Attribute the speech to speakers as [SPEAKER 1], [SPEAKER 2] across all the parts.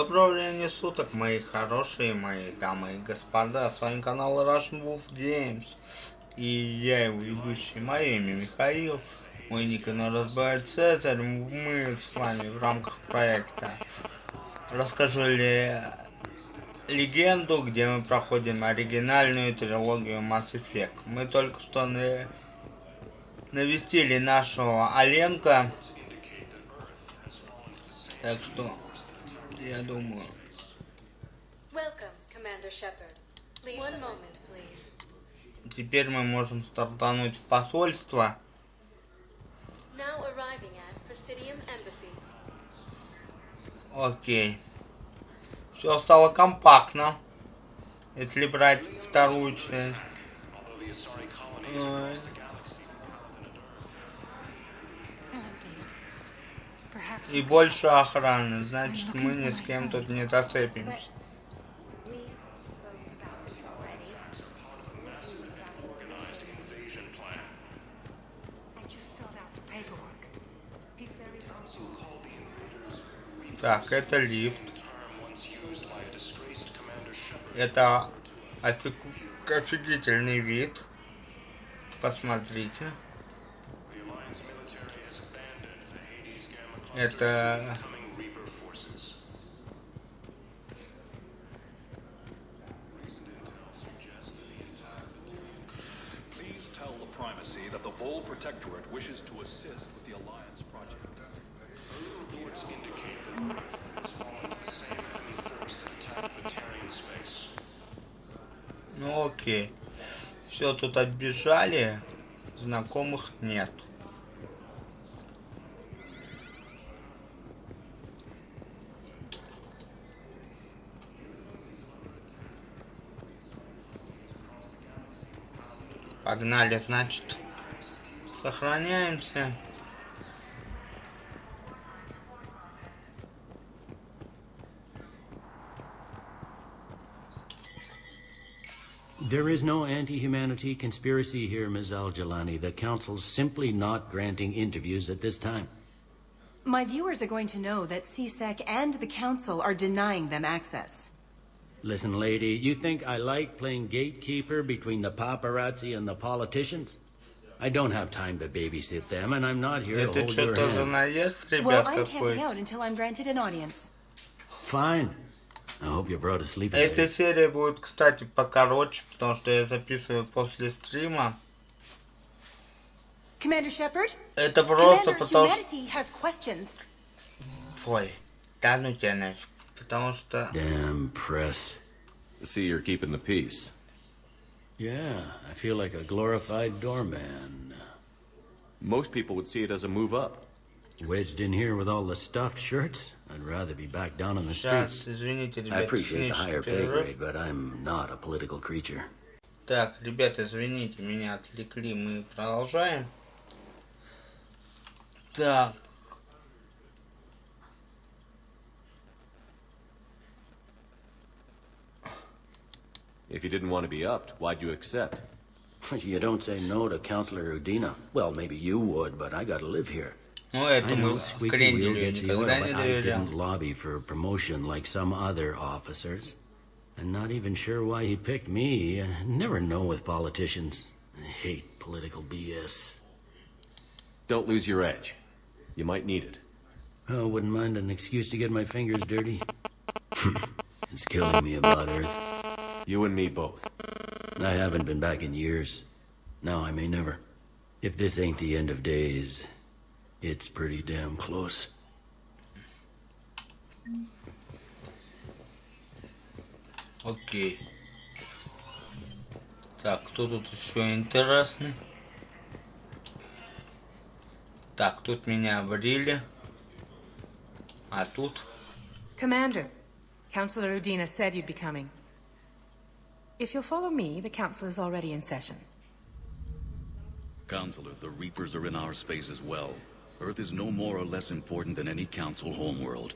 [SPEAKER 1] Доброго времени суток, мои хорошие, мои дамы и господа. С вами канал Russian Wolf Games. И я его ведущий. Мое имя Михаил. Мой ник разбивает Цезарь. Мы с вами в рамках проекта «Расскажу легенду», где мы проходим оригинальную трилогию Mass Effect. Мы только что навестили нашего Оленка. Так что я думаю. Теперь мы можем стартануть в посольство. Окей. Все стало компактно. Если брать вторую часть. И больше охраны, значит мы ни с кем тут не зацепимся. Так, это лифт. Это офигительный вид. Посмотрите. Это ну окей. Все тут отбежали. Знакомых нет. Погнали, значит. Сохраняемся.
[SPEAKER 2] There is no anti-humanity conspiracy here, Ms. Al-Jalani. The Council's simply not granting interviews at this time.
[SPEAKER 3] My viewers are going to know that CSEC and the Council are denying them access.
[SPEAKER 2] Listen, lady, you think I like playing gatekeeper between the paparazzi and the politicians? I don't have time to babysit them, and I'm not here to hold your hand.
[SPEAKER 3] Well, I'm camping out until I'm granted an audience.
[SPEAKER 2] Fine. I hope you brought a sleeping bag.
[SPEAKER 1] Эта серия будет, кстати, покороче, потому что я записываю после стрима.
[SPEAKER 3] Commander Shepard?
[SPEAKER 1] Это просто потому что...
[SPEAKER 3] has questions.
[SPEAKER 1] Ой, да ну тебя нафиг. Потому что...
[SPEAKER 2] Damn press.
[SPEAKER 4] See, you're keeping the peace.
[SPEAKER 2] Yeah, I feel like a glorified doorman.
[SPEAKER 4] Most people would see it as a move up.
[SPEAKER 2] Wedged in here with all the stuffed shirts? I'd rather be back down on the streets.
[SPEAKER 1] Извините, ребят,
[SPEAKER 2] I appreciate the higher pay grade, but I'm not a political creature.
[SPEAKER 1] Так, ребята, извините, меня отвлекли, мы продолжаем. Так.
[SPEAKER 4] If you didn't want to be upped, why'd you accept?
[SPEAKER 2] You don't say no to Counselor Udina. Well, maybe you would, but I gotta live here.
[SPEAKER 1] Ну, это мы кренделю никогда не
[SPEAKER 2] I
[SPEAKER 1] доверял.
[SPEAKER 2] didn't lobby for promotion like some other officers. I'm not even sure why he picked me. I never know with politicians. I hate political BS.
[SPEAKER 4] Don't lose your edge. You might need it.
[SPEAKER 2] Oh, wouldn't mind an excuse to get my fingers dirty. It's killing me about Earth.
[SPEAKER 4] You and me both.
[SPEAKER 2] I haven't been back in years. Now I may never. If this ain't the end of days, it's pretty damn close.
[SPEAKER 1] Окей. Так, кто тут еще интересный? Так, тут меня обрили. А тут...
[SPEAKER 3] Commander, Counselor Udina said you'd be coming. If you'll follow me, the Council is already in session.
[SPEAKER 5] Counselor, the Reapers are in our space as well. Earth is no more or less important than any Council homeworld.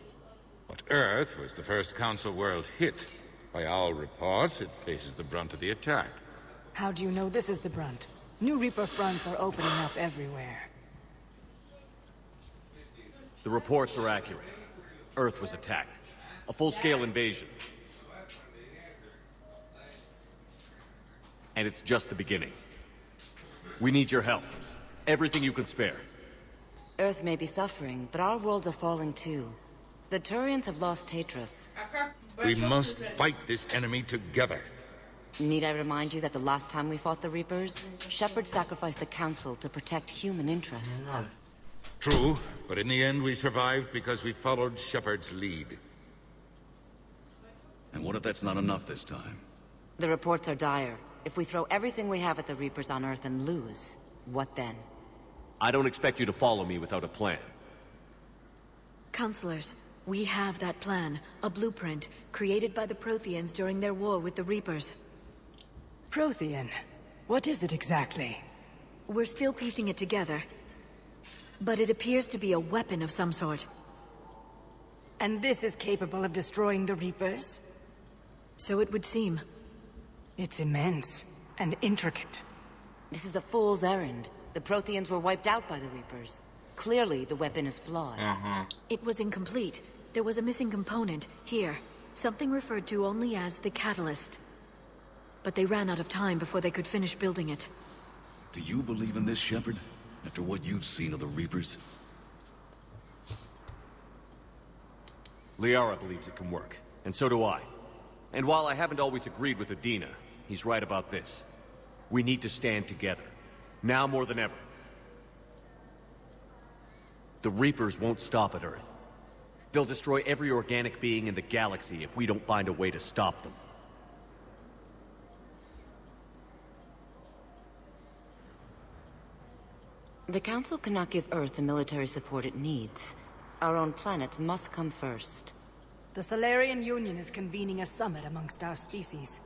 [SPEAKER 6] But Earth was the first Council world hit. By all reports, it faces the brunt of the attack.
[SPEAKER 7] How do you know this is the brunt? New Reaper fronts are opening up everywhere.
[SPEAKER 4] The reports are accurate. Earth was attacked. A full-scale invasion. And it's just the beginning. We need your help. Everything you can spare.
[SPEAKER 8] Earth may be suffering, but our worlds are falling too. The Turians have lost Tatris.
[SPEAKER 6] We must fight this enemy together.
[SPEAKER 8] Need I remind you that the last time we fought the Reapers, Shepard sacrificed the Council to protect human interests?
[SPEAKER 6] True, but in the end we survived because we followed Shepard's lead.
[SPEAKER 5] And what if that's not enough this time?
[SPEAKER 8] The reports are dire. If we throw everything we have at the Reapers on Earth and lose, what then?
[SPEAKER 4] I don't expect you to follow me without a plan.
[SPEAKER 9] Counselors, we have that plan. A blueprint, created by the Protheans during their war with the Reapers.
[SPEAKER 7] Prothean? What is it exactly?
[SPEAKER 9] We're still piecing it together. But it appears to be a weapon of some sort.
[SPEAKER 7] And this is capable of destroying the Reapers?
[SPEAKER 9] So it would seem.
[SPEAKER 7] It's immense and intricate.
[SPEAKER 8] This is a fool's errand. The Protheans were wiped out by the Reapers. Clearly, the weapon is flawed.
[SPEAKER 9] It was incomplete. There was a missing component, here. Something referred to only as the catalyst. But they ran out of time before they could finish building it.
[SPEAKER 5] Do you believe in this, Shepard? After what you've seen of the Reapers?
[SPEAKER 4] Liara believes it can work, and so do I. And while I haven't always agreed with Udina, he's right about this. We need to stand together. Now more than ever. The Reapers won't stop at Earth. They'll destroy every organic being in the galaxy if we don't find a way to stop them.
[SPEAKER 8] The Council cannot give Earth the military support it needs. Our own planets must come first.
[SPEAKER 7] The Solarian Union is convening a summit amongst our species.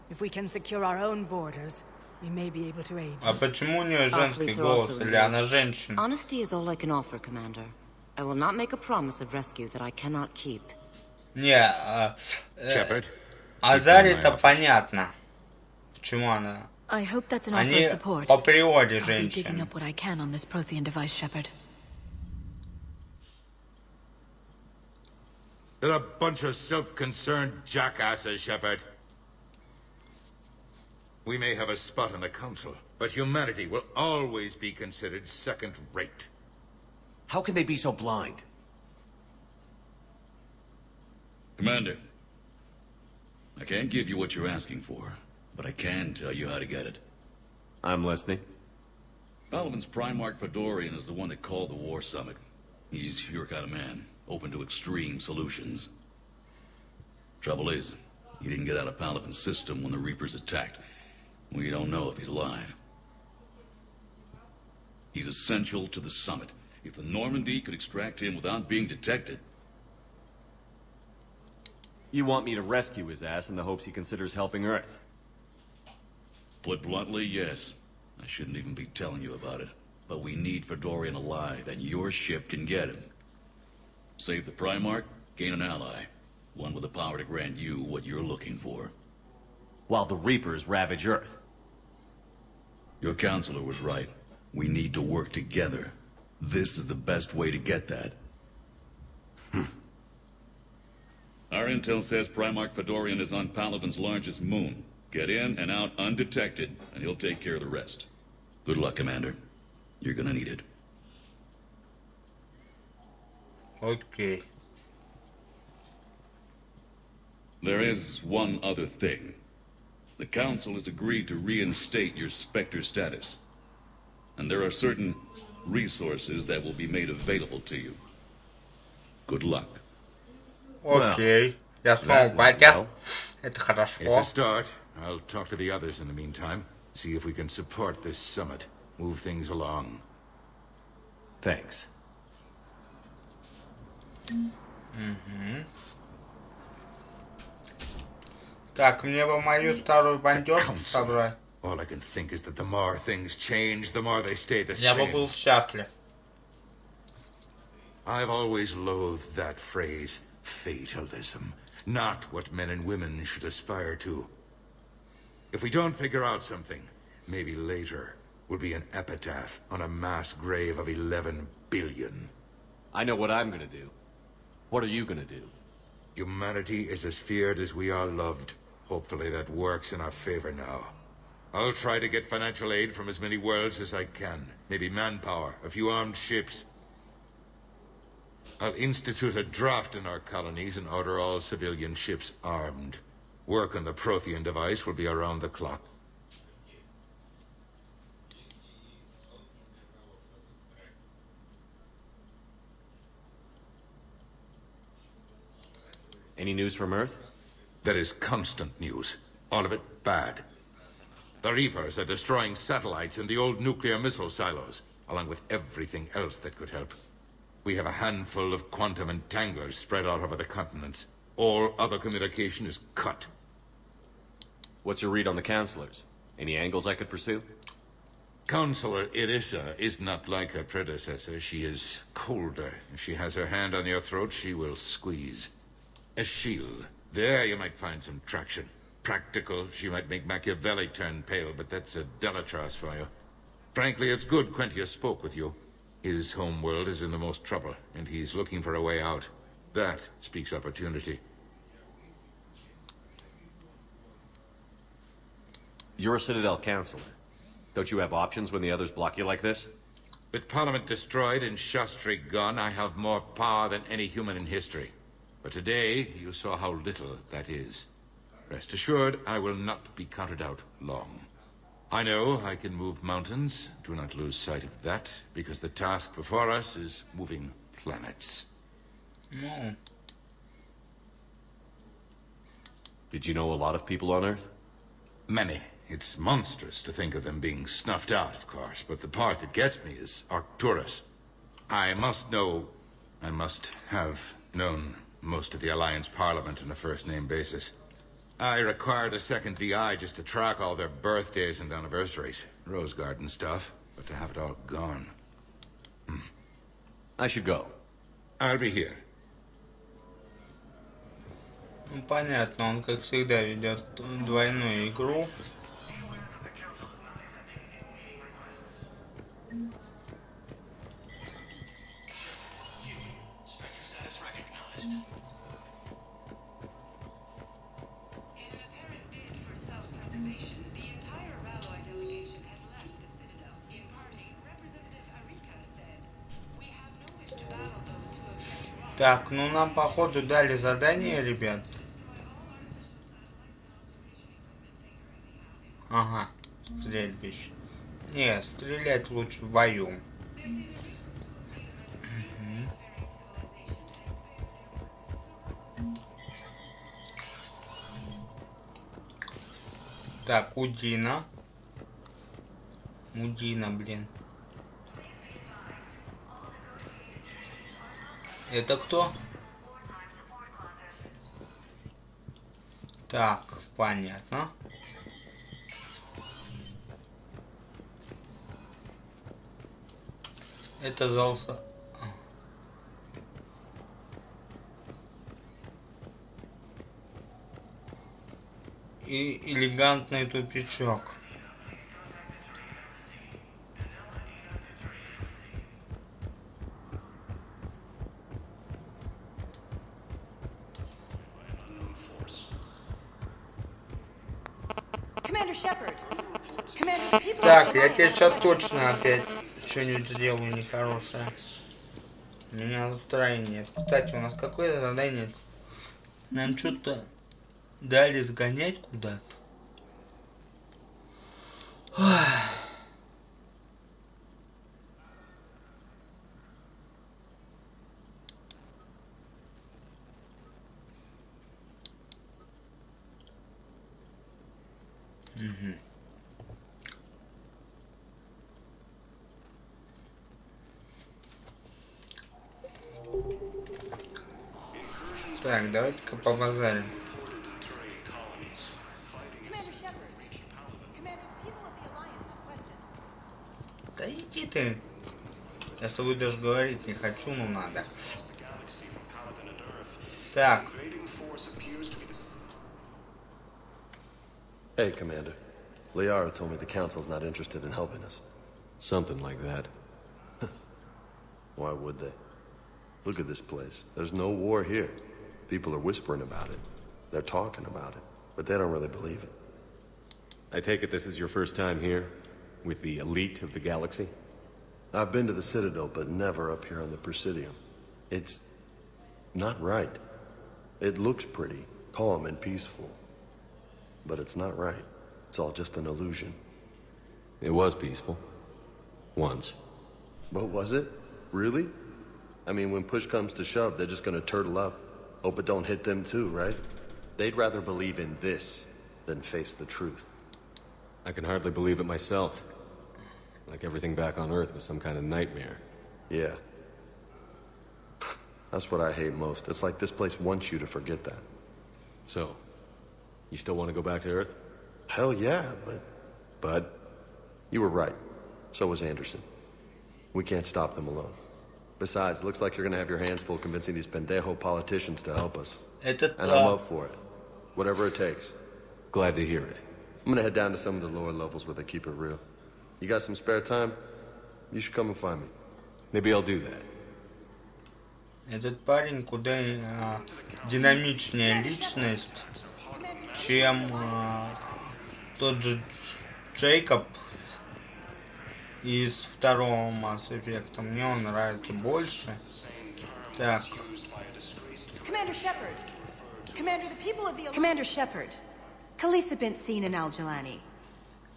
[SPEAKER 7] If we can secure our own borders, we may be able to aid.
[SPEAKER 1] А почему у нее женский голос, или она женщина?
[SPEAKER 8] Honesty is all I can offer, Commander. I will not make a promise of rescue that I cannot keep.
[SPEAKER 1] Не,
[SPEAKER 6] Shepard.
[SPEAKER 1] Азари-то понятно. Почему она?
[SPEAKER 9] I hope that's an offer
[SPEAKER 1] Они
[SPEAKER 9] of support.
[SPEAKER 1] по природе
[SPEAKER 9] I'll be digging
[SPEAKER 1] женщины.
[SPEAKER 9] up what I can on this Prothean device, Shepard.
[SPEAKER 6] They're a bunch of self-concerned jackasses, Shepard. We may have a spot on the Council, but humanity will always be considered second-rate.
[SPEAKER 4] How can they be so blind?
[SPEAKER 5] Commander, I can't give you what you're asking for, but I can tell you how to get it.
[SPEAKER 4] I'm listening.
[SPEAKER 5] Palaven's Primarch Fedorian is the one that called the war summit. He's your kind of man, open to extreme solutions. Trouble is, he didn't get out of Palaven's system when the Reapers attacked. We don't know if he's alive. He's essential to the summit. If the Normandy could extract him without being detected...
[SPEAKER 4] You want me to rescue his ass in the hopes he considers helping Earth?
[SPEAKER 5] Put bluntly, yes. I shouldn't even be telling you about it. But we need Fedorian alive, and your ship can get him. Save the Primarch, gain an ally. One with the power to grant you what you're looking for.
[SPEAKER 4] While the Reapers ravage Earth.
[SPEAKER 5] Your counselor was right. We need to work together. This is the best way to get that. Our intel says Primarch Fedorian is on Palaven's largest moon. Get in and out undetected, and he'll take care of the rest. Good luck, Commander. You're gonna need it.
[SPEAKER 1] Окей.
[SPEAKER 5] There is one other thing. The Council has agreed to reinstate your Spectre status. And there are certain resources that will be made available to you. Good luck.
[SPEAKER 1] Окей. Я снова батя. Это
[SPEAKER 6] It's a
[SPEAKER 1] хорошо.
[SPEAKER 6] start. I'll talk to the others in the meantime. See if we can support this summit. Move things along.
[SPEAKER 4] Thanks.
[SPEAKER 1] Так, мне бы мою старую бандежку собрать.
[SPEAKER 6] All I can think is that the more things change, the more they stay the
[SPEAKER 1] Я бы
[SPEAKER 6] same.
[SPEAKER 1] был счастлив.
[SPEAKER 6] I've always loathed that phrase, fatalism. Not what men and women should aspire to. If we don't figure out something, maybe later will be an epitaph on a mass grave of 11 billion.
[SPEAKER 4] I know what I'm gonna do. What are you gonna do?
[SPEAKER 6] Humanity is as feared as we are loved. Hopefully that works in our favor now. I'll try to get financial aid from as many worlds as I can. Maybe manpower, a few armed ships. I'll institute a draft in our colonies and order all civilian ships armed. Work on the Prothean device will be around the clock.
[SPEAKER 4] Any news from Earth?
[SPEAKER 6] There is constant news. All of it bad. The Reapers are destroying satellites and the old nuclear missile silos, along with everything else that could help. We have a handful of quantum entanglers spread out over the continents. All other communication is cut.
[SPEAKER 4] What's your read on the counselors? Any angles I could pursue?
[SPEAKER 6] Counselor Irissa is not like her predecessor. She is colder. If she has her hand on your throat, she will squeeze. Achille. There you might find some traction. Practical, she might make Machiavelli turn pale, but that's a Delatras for you. Frankly, it's good Quentius spoke with you. His home world is in the most trouble, and he's looking for a way out. That speaks opportunity.
[SPEAKER 4] You're a Citadel counselor. Don't you have options when the others block you like this?
[SPEAKER 6] With Parliament destroyed and Shastri gone, I have more power than any human in history. But today, you saw how little that is. Rest assured, I will not be counted out long. I know I can move mountains. Do not lose sight of that, because the task before us is moving planets.
[SPEAKER 1] No.
[SPEAKER 4] Did you know a lot of people on Earth?
[SPEAKER 6] Many. It's monstrous to think of them being snuffed out, of course, but the part that gets me is Arcturus. I must have known most of the Alliance Parliament on a first-name basis. I required a second DI just to track all their birthdays and anniversaries. Rose garden stuff, but to have it all gone.
[SPEAKER 4] I should go.
[SPEAKER 6] I'll be here.
[SPEAKER 1] Ну, понятно, он, как всегда, ведет двойную игру. Так, ну нам походу дали задание, ребят. Ага, стрельбище. Не, стрелять лучше в бою. Так, Удина. Удина, блин. Это кто? Так, понятно. Это залса. И элегантный тупичок. Так, я тебе сейчас точно опять что-нибудь сделаю нехорошее. У меня настроение. Кстати, у нас какое задание? Нам что-то дали сгонять куда-то. Угу. Так, давайте-ка побазарим. Да иди ты. Я с тобой даже говорить не хочу, но надо. Так.
[SPEAKER 10] Hey, Commander. Liara told me the Council's not interested in helping us.
[SPEAKER 4] Something like that.
[SPEAKER 10] Why would they? Look at this place. There's no war here. People are whispering about it. They're talking about it, but they don't really believe it.
[SPEAKER 4] I take it this is your first time here? With the elite of the galaxy?
[SPEAKER 10] I've been to the Citadel, but never up here on the Presidium. It's not right. It looks pretty, calm and peaceful. But it's not right. It's all just an illusion.
[SPEAKER 4] It was peaceful. Once.
[SPEAKER 10] But was it? Really? I mean, when push comes to shove, they're just gonna turtle up. Hope it don't hit them too, right? They'd rather believe in this than face the truth.
[SPEAKER 4] I can hardly believe it myself. Like everything back on Earth was some kind of nightmare.
[SPEAKER 10] Yeah. That's what I hate most. It's like this place wants you to forget that.
[SPEAKER 4] So, you still want to go back to Earth?
[SPEAKER 10] Hell yeah, but... You were right. So was Anderson. We can't stop them alone. Besides, it looks like you're gonna have your hands full convincing these pendejo politicians to help us. And I'm up for it. Whatever it takes.
[SPEAKER 4] Glad to hear it.
[SPEAKER 10] I'm gonna head down to some of the lower levels where they keep it real. You got some spare time? You should come and find me.
[SPEAKER 4] Maybe I'll do that.
[SPEAKER 1] Этот парень куда динамичнее личность, чем тот же Джейкоб из второго Mass Effect. Мне он нравится больше. Так.
[SPEAKER 3] Commander Shepard. Commander Shepard. Khaleesa bint seen in Al-Jalani.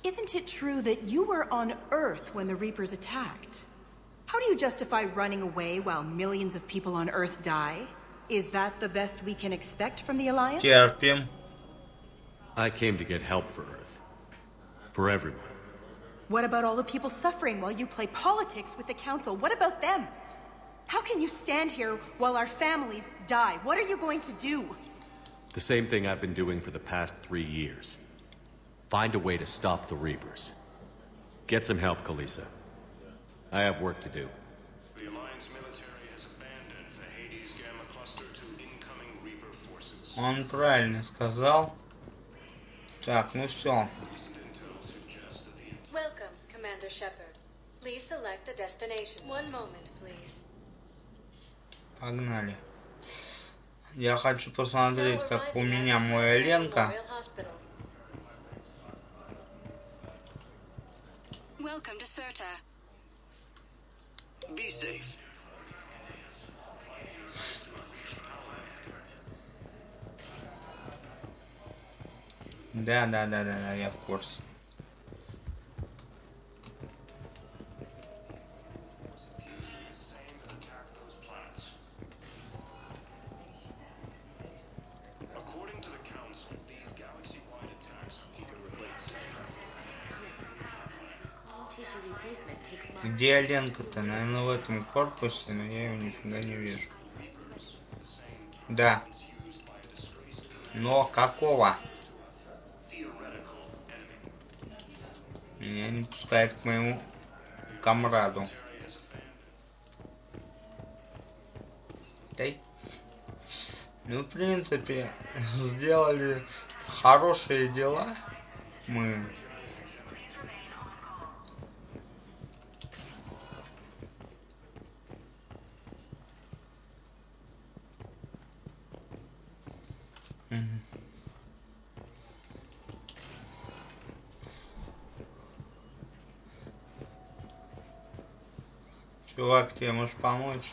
[SPEAKER 3] Isn't it true that you were on Earth when the Reapers attacked? How do you justify running away while millions of people on Earth die? Is that the best we can expect from the Alliance?
[SPEAKER 1] Терпим.
[SPEAKER 4] I came to get help for Earth. For everyone.
[SPEAKER 3] What about all the people suffering while you play politics with the Council? What about them? How can you stand here while our families die? What are you going to do?
[SPEAKER 4] The same thing I've been doing for the past 3 years. Find a way to stop the Reapers. Get some help, Khaleesa. I have work to do.
[SPEAKER 11] The Alliance military has abandoned the Hades Gamma Cluster to incoming Reaper forces.
[SPEAKER 1] Он правильно сказал. Так, ну все.
[SPEAKER 12] Welcome, Commander Shepard. Please select a destination. One moment, please.
[SPEAKER 1] Погнали. Я хочу посмотреть, как у меня моя Ленка.
[SPEAKER 12] Welcome to Serta.
[SPEAKER 11] Be safe.
[SPEAKER 1] Да, я в курсе. Где Ленка-то? Наверное, в этом корпусе, но я его нифига не вижу. Да. Но какого? Меня не пускает к моему комраду. Дай. Ну, в принципе, сделали хорошие дела. Мы... Чувак, тебе можешь помочь?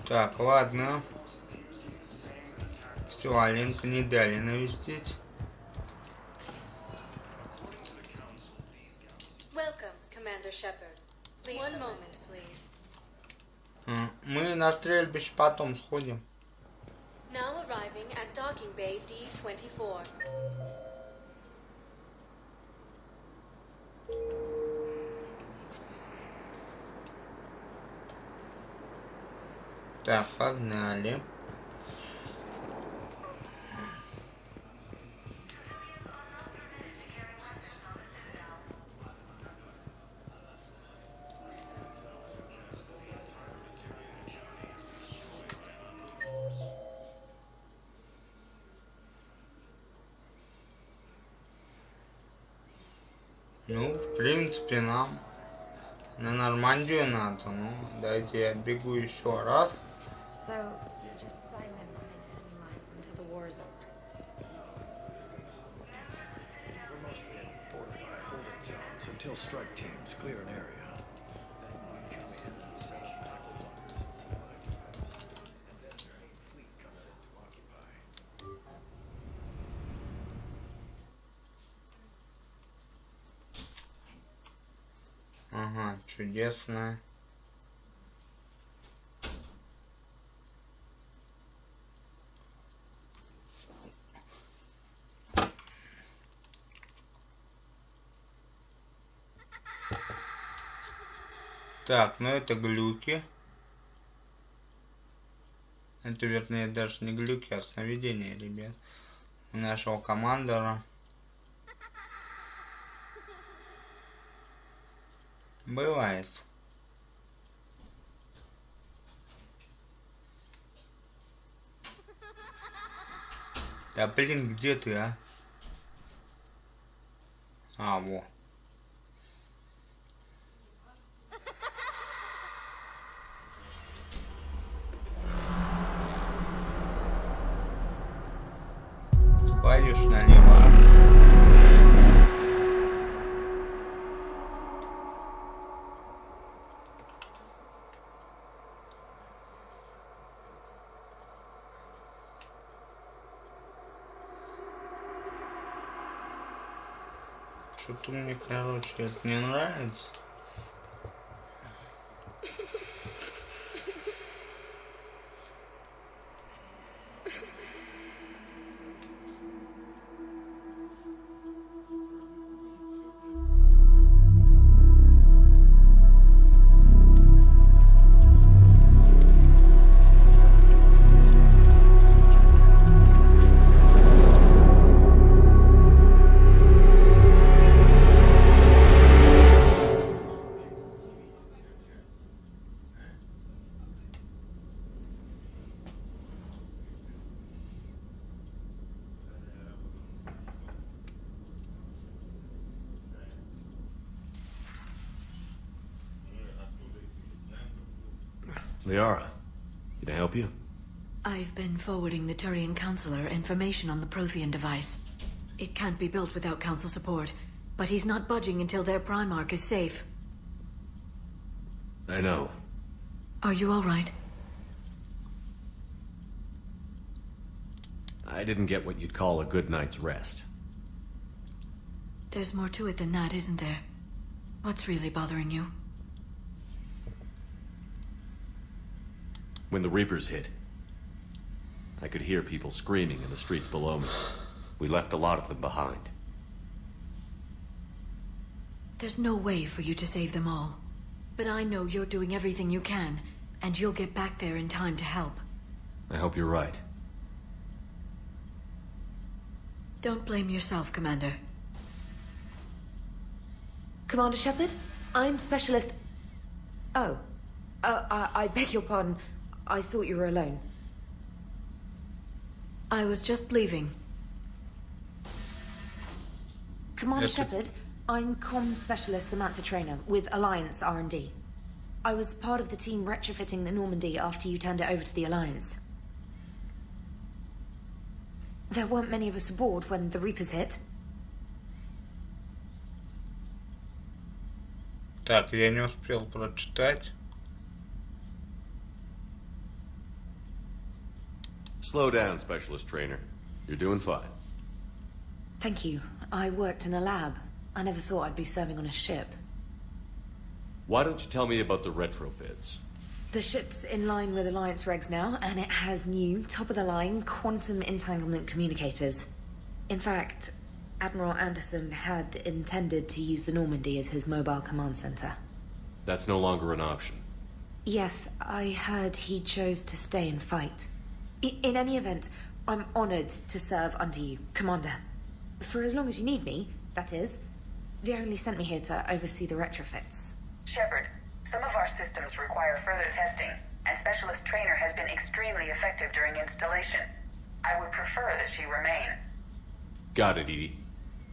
[SPEAKER 1] Так, ладно. Все, Аленка не дали навестить.
[SPEAKER 12] Welcome, Commander Shepard. One moment, please.
[SPEAKER 1] Мы на стрельбище потом сходим.
[SPEAKER 12] Now arriving at docking bay D-24.
[SPEAKER 1] Так, погнали. Ну, в принципе, нам на Нормандию надо. Ну, дайте я бегу еще раз.
[SPEAKER 13] So, you're just silent behind enemy lines until the war is over.
[SPEAKER 14] We're mostly in fortified holding zones until strike teams clear an area. Then we come in and set up medical bunkers and supply depots. And then the main fleet comes in to occupy.
[SPEAKER 1] Ага, чудесно. Так, ну это глюки. Это, вернее, даже не глюки, а сновидения, ребят. У нашего командора. Бывает. Да блин, где ты, а? А, во. Твою ж налево. Что-то мне, короче, это не нравится.
[SPEAKER 10] Liara, can I help you?
[SPEAKER 9] I've been forwarding the Turian Counselor information on the Prothean device. It can't be built without Council support, but he's not budging until their Primarch is safe.
[SPEAKER 10] I know.
[SPEAKER 9] Are you all right?
[SPEAKER 4] I didn't get what you'd call a good night's rest.
[SPEAKER 9] There's more to it than that, isn't there? What's really bothering you?
[SPEAKER 4] When the Reapers hit, I could hear people screaming in the streets below me. We left a lot of them behind.
[SPEAKER 9] There's no way for you to save them all. But I know you're doing everything you can, and you'll get back there in time to help.
[SPEAKER 4] I hope you're right.
[SPEAKER 9] Don't blame yourself, Commander.
[SPEAKER 13] Commander Shepard, I'm Specialist... Oh. I beg your pardon. I thought you were alone.
[SPEAKER 9] I was just leaving.
[SPEAKER 13] Commander Shepard, I'm Comm Specialist Samantha Traynor with Alliance R&D. I was part of the team retrofitting the Normandy after you turned it over to the Alliance. There weren't many of us aboard when the Reapers hit.
[SPEAKER 1] Так, я не успел прочитать.
[SPEAKER 4] Slow down, Specialist Trainer. You're doing fine.
[SPEAKER 13] Thank you. I worked in a lab. I never thought I'd be serving on a ship.
[SPEAKER 4] Why don't you tell me about the retrofits?
[SPEAKER 13] The ship's in line with Alliance regs now, and it has new, top-of-the-line quantum entanglement communicators. In fact, Admiral Anderson had intended to use the Normandy as his mobile command center.
[SPEAKER 4] That's no longer an option.
[SPEAKER 13] Yes, I heard he chose to stay and fight. In any event, I'm honored to serve under you, Commander. For as long as you need me, that is. They only sent me here to oversee the retrofits.
[SPEAKER 15] Shepard, some of our systems require further testing, and Specialist Trainer has been extremely effective during installation. I would prefer that she remain.
[SPEAKER 4] Got it, Edie.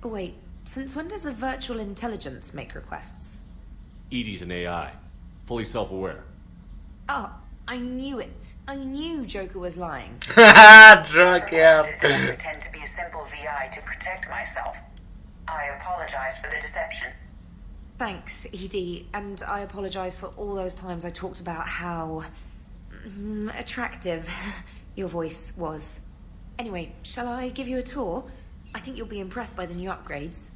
[SPEAKER 13] Wait, Since when does a virtual intelligence make requests?
[SPEAKER 4] Edie's an AI. Fully self-aware.
[SPEAKER 13] Oh, I knew it. I knew Joker was lying.
[SPEAKER 15] Joker! I pretend to be a simple VI to protect myself. I apologize for the deception.
[SPEAKER 13] Thanks, Edie, and I apologize for all those times I talked about how attractive your voice was. Anyway, shall I give you a tour? I think you'll be impressed by the new upgrades.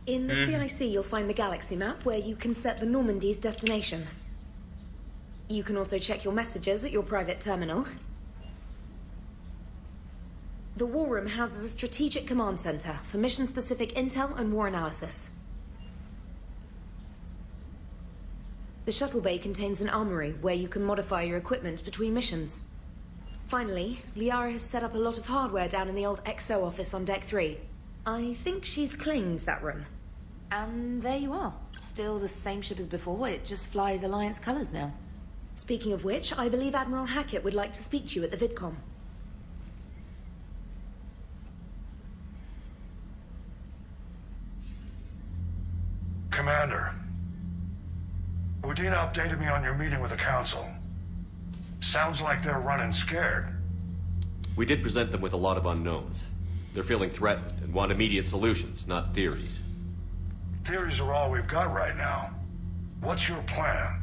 [SPEAKER 13] In the CIC, you'll find the galaxy map where you can set the Normandy's destination. You can also check your messages at your private terminal. The War Room houses a strategic command center for mission-specific intel and war analysis. The shuttle bay contains an armory where you can modify your equipment between missions. Finally, Liara has set up a lot of hardware down in the old XO office on Deck 3. I think she's claimed that room. And there you are. Still the same ship as before, it just flies Alliance colors now. Speaking of which, I believe Admiral Hackett would like to speak to you at the VidCom.
[SPEAKER 11] Commander, Udina updated me on your meeting with the Council. Sounds like they're running scared.
[SPEAKER 4] We did present them with a lot of unknowns. They're feeling threatened and want immediate solutions, not theories.
[SPEAKER 11] Theories are all we've got right now. What's your plan?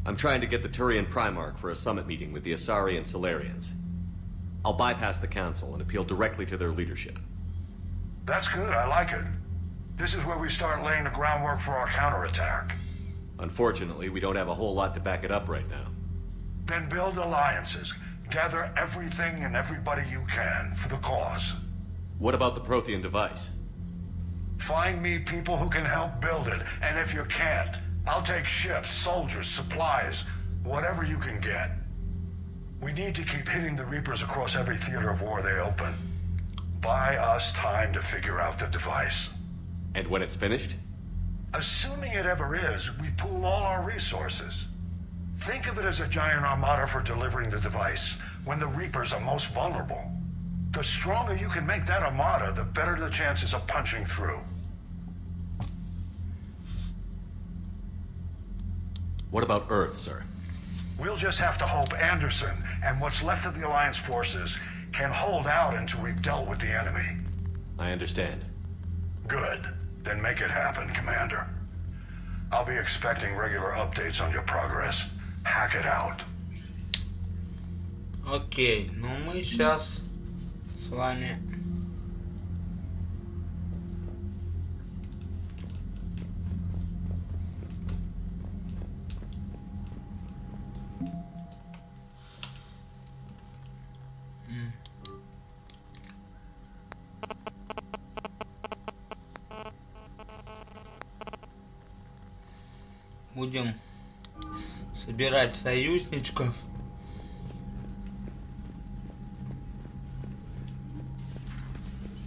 [SPEAKER 4] I'm trying to get the Turian Primarch for a summit meeting with the Asari and Solarians. I'll bypass the Council and appeal directly to their leadership.
[SPEAKER 11] That's good, I like it. This is where we start laying the groundwork for our counterattack.
[SPEAKER 4] Unfortunately, we don't have a whole lot to back it up right now.
[SPEAKER 11] Then build alliances. Gather everything and everybody you can for the cause.
[SPEAKER 4] What about the Prothean device?
[SPEAKER 11] Find me people who can help build it, and if you can't, I'll take ships, soldiers, supplies, whatever you can get. We need to keep hitting the Reapers across every theater of war they open. Buy us time to figure out the device.
[SPEAKER 4] And when it's finished?
[SPEAKER 11] Assuming it ever is, we pool all our resources. Think of it as a giant armada for delivering the device when the Reapers are most vulnerable. The stronger you can make that armada, the better the chances of punching through.
[SPEAKER 4] What about Earth, sir?
[SPEAKER 11] We'll just have to hope Anderson and what's left of the Alliance forces can hold out until we've dealt with the enemy.
[SPEAKER 4] I understand.
[SPEAKER 11] Good. Then make it happen, Commander. I'll be expecting regular updates on your progress. Hack it out.
[SPEAKER 1] Окей, ну мы сейчас с вами будем собирать союзничков.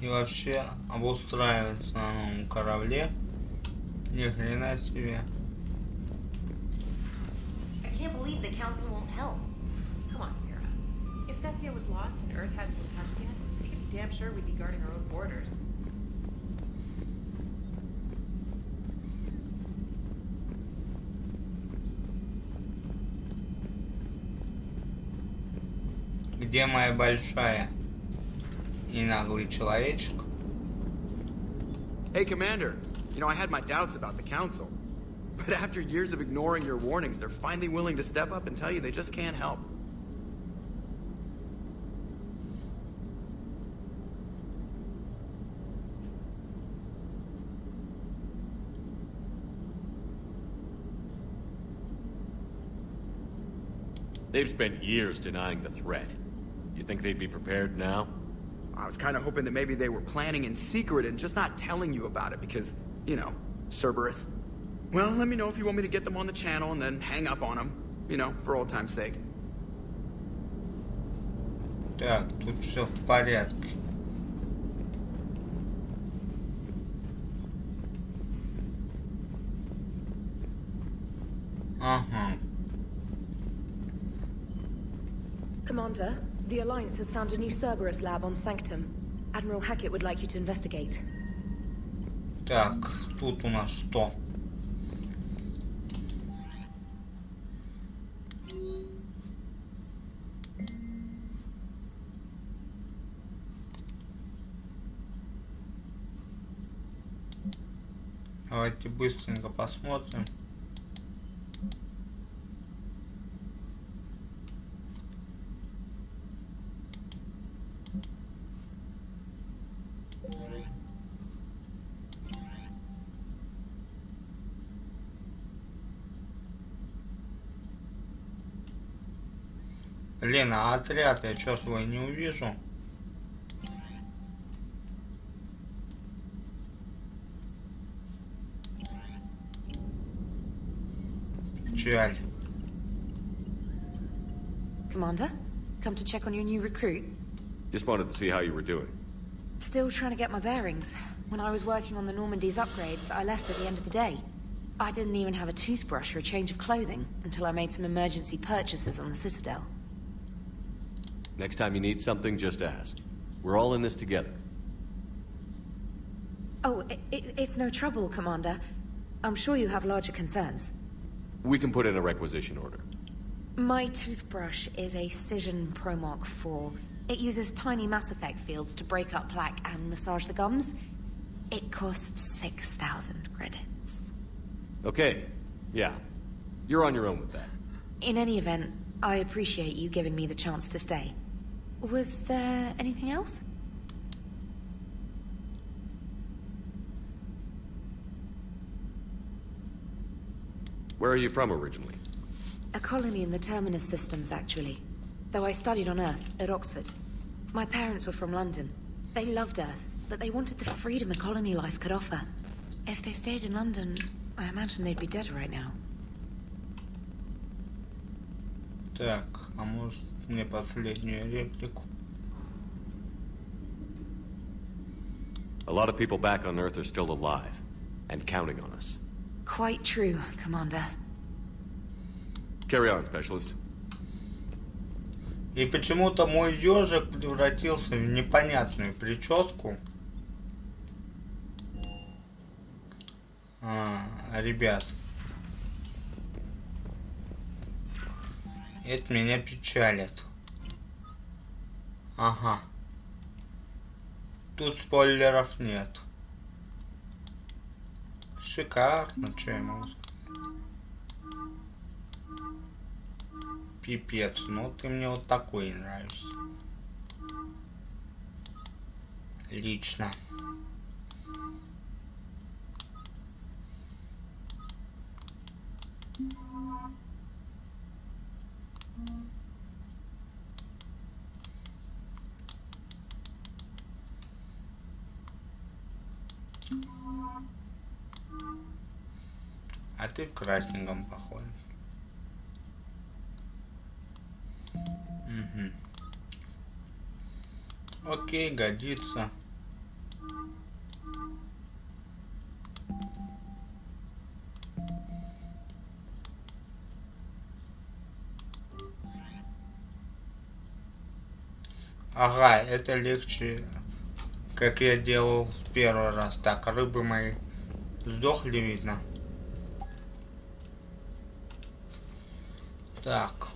[SPEAKER 1] И вообще обустраиваться на новом корабле. Ни хрена себе.
[SPEAKER 16] I can't believe the Council won't help. Come on, Sarah. If Thestia was lost and Earth hasn't been touched yet, we can be damn sure we'd be guarding our own borders.
[SPEAKER 1] Где моя большая и наглый человечек?
[SPEAKER 17] Hey, Commander. You know, I had my doubts about the Council. But after years of ignoring your warnings, they're finally willing to step up and tell you they just can't help.
[SPEAKER 4] They've spent years denying the threat. You think they'd be prepared now?
[SPEAKER 17] I was kind of hoping that maybe they were planning in secret and just not telling you about it because, you know, Cerberus. Well, let me know if you want me to get them on the channel and then hang up on them, you know, for old time's sake.
[SPEAKER 1] Так, тут все в порядке. Ага.
[SPEAKER 9] Commander, the Alliance has found a new Cerberus lab on Sanctum. Admiral Hackett would like you to investigate.
[SPEAKER 1] Так, тут у нас что? Давайте быстренько посмотрим. Блин, а отряд я чё свой не увижу? Печаль.
[SPEAKER 13] Commander, come to check on your new recruit.
[SPEAKER 4] Just wanted to see how you were doing.
[SPEAKER 13] Still trying to get my bearings. When I was working on the Normandy's upgrades, I left at the end of the day. I didn't even have a toothbrush or a change of clothing until I made some emergency purchases on the Citadel.
[SPEAKER 4] Next time you need something, just ask. We're all in this together.
[SPEAKER 13] Oh, it's no trouble, Commander. I'm sure you have larger concerns.
[SPEAKER 4] We can put in a requisition order.
[SPEAKER 13] My toothbrush is a Cision Pro Mark IV. It uses tiny Mass Effect fields to break up plaque and massage the gums. It costs 6,000 credits.
[SPEAKER 4] Okay, yeah. You're on your own with that.
[SPEAKER 13] In any event, I appreciate you giving me the chance to stay. Was there anything else?
[SPEAKER 4] Where are you from originally?
[SPEAKER 13] A colony in the Terminus systems, actually. Though I studied on Earth, at Oxford. My parents were from London. They loved Earth, but they wanted the freedom a colony life could offer. If they stayed in London, I imagine they'd be dead right now.
[SPEAKER 1] Так, а может мне последнюю реплику?
[SPEAKER 4] A lot of people back on Earth are still alive, and counting on us.
[SPEAKER 13] Quite true, Commander.
[SPEAKER 4] Carry on, Specialist.
[SPEAKER 1] И почему-то мой ежик превратился в непонятную прическу. Ребят. Это меня печалит. Ага. Тут спойлеров нет. Шикарно, что я могу сказать. Пипец, ну ты мне вот такой нравишься. Лично. А ты в красненьком похож. Угу. Окей, годится. Ага, это легче, как я делал в первый раз. Так, рыбы мои сдохли, видно. Так.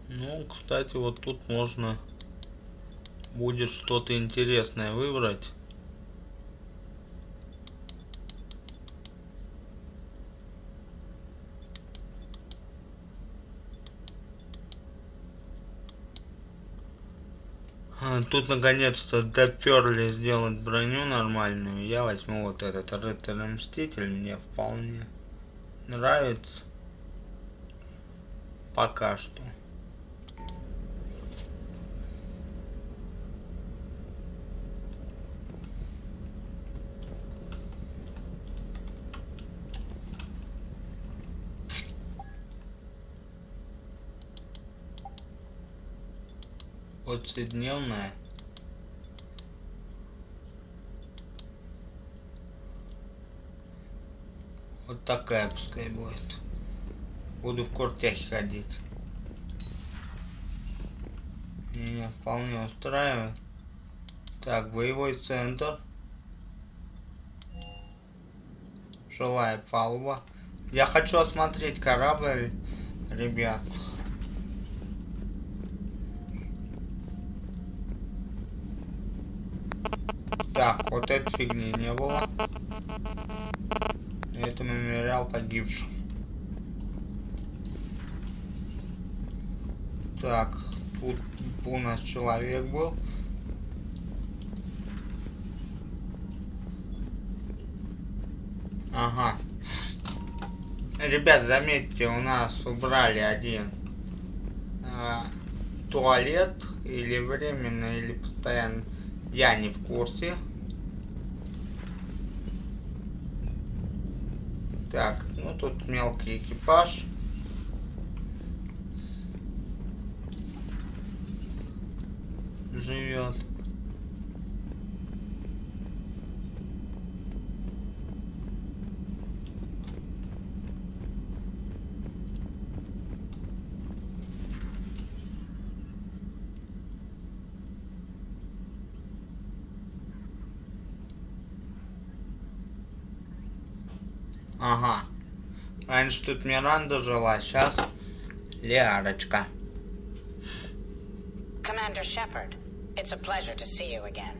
[SPEAKER 1] Ну, кстати, вот тут можно будет что-то интересное выбрать. Тут наконец-то доперли сделать броню нормальную. Я возьму вот этот рыцарь-мститель. Мне вполне нравится. Пока что. Повседневная. Вот такая пускай будет. Буду в куртяхе ходить. Меня вполне устраивает. Так, боевой центр. Жилая палуба. Я хочу осмотреть корабль, ребят. Так, вот этой фигни не было. Это мемориал погибших. Так, тут у нас человек был. Ага. Ребят, заметьте, у нас убрали один туалет, или временно, или постоянно. Я не в курсе. Так, ну тут мелкий экипаж. Живет. Ага. Раньше тут Миранда жила, сейчас Лиарочка.
[SPEAKER 18] Commander Shepard, it's a pleasure to see you again.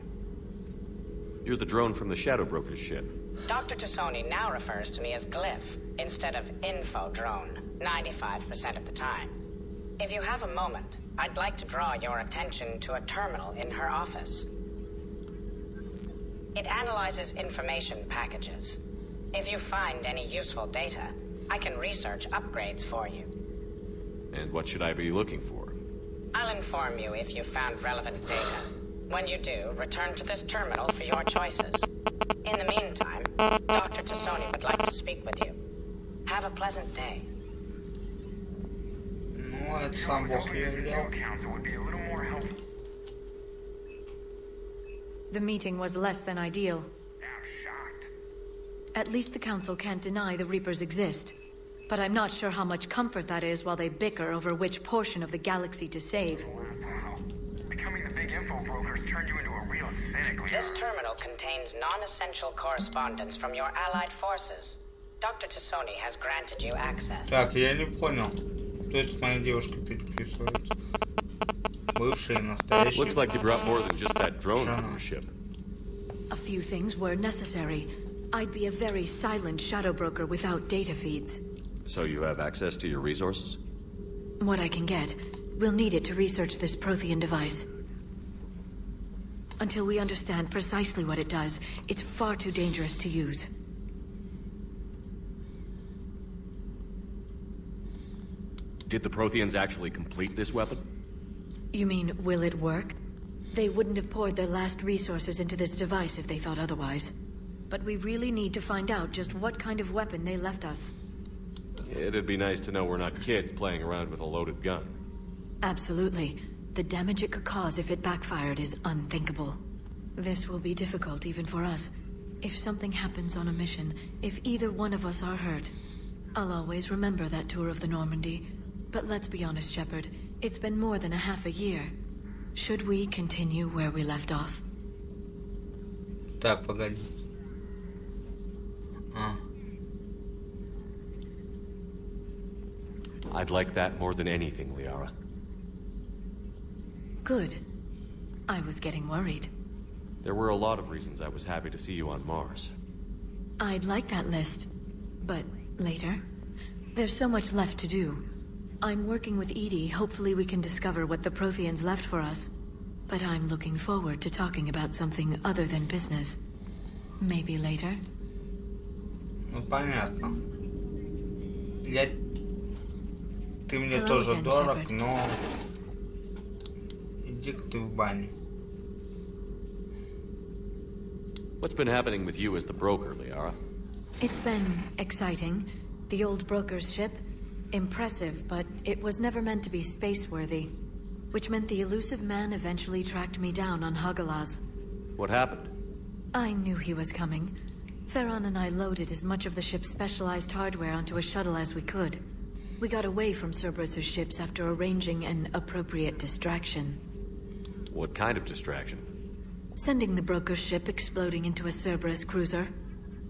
[SPEAKER 10] You're the drone from the Shadow Broker's ship.
[SPEAKER 18] Dr. Tassoni now refers to me as Glyph instead of Info Drone, 95% of the time. If you have a moment, I'd like to draw your attention to a terminal in her office. It analyzes information packages. If you find any useful data, I can research upgrades for you.
[SPEAKER 4] And what should I be looking for?
[SPEAKER 18] I'll inform you if you found relevant data. When you do, return to this terminal for your choices. In the meantime, Dr. Tassoni would like to speak with you. Have a pleasant day.
[SPEAKER 1] Ну, это сам Бог велел.
[SPEAKER 9] The meeting was less than ideal. At least the Council can't deny the Reapers exist. But I'm not sure how much comfort that is while they bicker over which portion of the galaxy to save.
[SPEAKER 11] Becoming the big info brokers turned you into a real cynic.
[SPEAKER 18] This terminal contains non-essential correspondence from your allied forces. Dr. Tassoni has granted you access.
[SPEAKER 1] Так, я не понял. Кто это с моей девушкой переписывается? Бывший и настоящий.
[SPEAKER 4] Looks like you brought more than just that drone on your ship.
[SPEAKER 9] A few things were necessary. I'd be a very silent shadow broker without data feeds.
[SPEAKER 4] So you have access to your resources?
[SPEAKER 9] What I can get. We'll need it to research this Prothean device. Until we understand precisely what it does, it's far too dangerous to use.
[SPEAKER 4] Did the Protheans actually complete this weapon?
[SPEAKER 9] You mean, will it work? They wouldn't have poured their last resources into this device if they thought otherwise. But we really need to find out just what kind of weapon they left us.
[SPEAKER 4] It'd be nice to know we're not kids playing around with a loaded gun.
[SPEAKER 9] Absolutely. The damage it could cause if it backfired is unthinkable. This will be difficult even for us. If something happens on a mission, if either one of us are hurt, I'll always remember that tour of the Normandy. But let's be honest, Shepard. It's been more than a half a year. Should we continue where we left off?
[SPEAKER 1] Так, погоди.
[SPEAKER 4] I'd like that more than anything, Liara.
[SPEAKER 9] Good. I was getting worried.
[SPEAKER 4] There were a lot of reasons I was happy to see you on Mars.
[SPEAKER 9] I'd like that list. But later? There's so much left to do. I'm working with Edie. Hopefully we can discover what the Protheans left for us. But I'm looking forward to talking about something other than business. Maybe later?
[SPEAKER 1] Ну, понятно. Ты мне
[SPEAKER 9] Hello
[SPEAKER 1] тоже
[SPEAKER 9] again,
[SPEAKER 1] дорог,
[SPEAKER 9] Shepard.
[SPEAKER 1] но иди-ка ты в баню.
[SPEAKER 4] What's been happening with you as the broker, Liara?
[SPEAKER 9] It's been exciting. The old broker's ship. Impressive, but it was never meant to be space-worthy. Which meant the elusive man eventually tracked me down on Hagalaz.
[SPEAKER 4] What happened?
[SPEAKER 9] I knew he was coming. Farron and I loaded as much of the ship's specialized hardware onto a shuttle as we could. We got away from Cerberus' ships after arranging an appropriate distraction.
[SPEAKER 4] What kind of distraction?
[SPEAKER 9] Sending the broker's ship exploding into a Cerberus cruiser.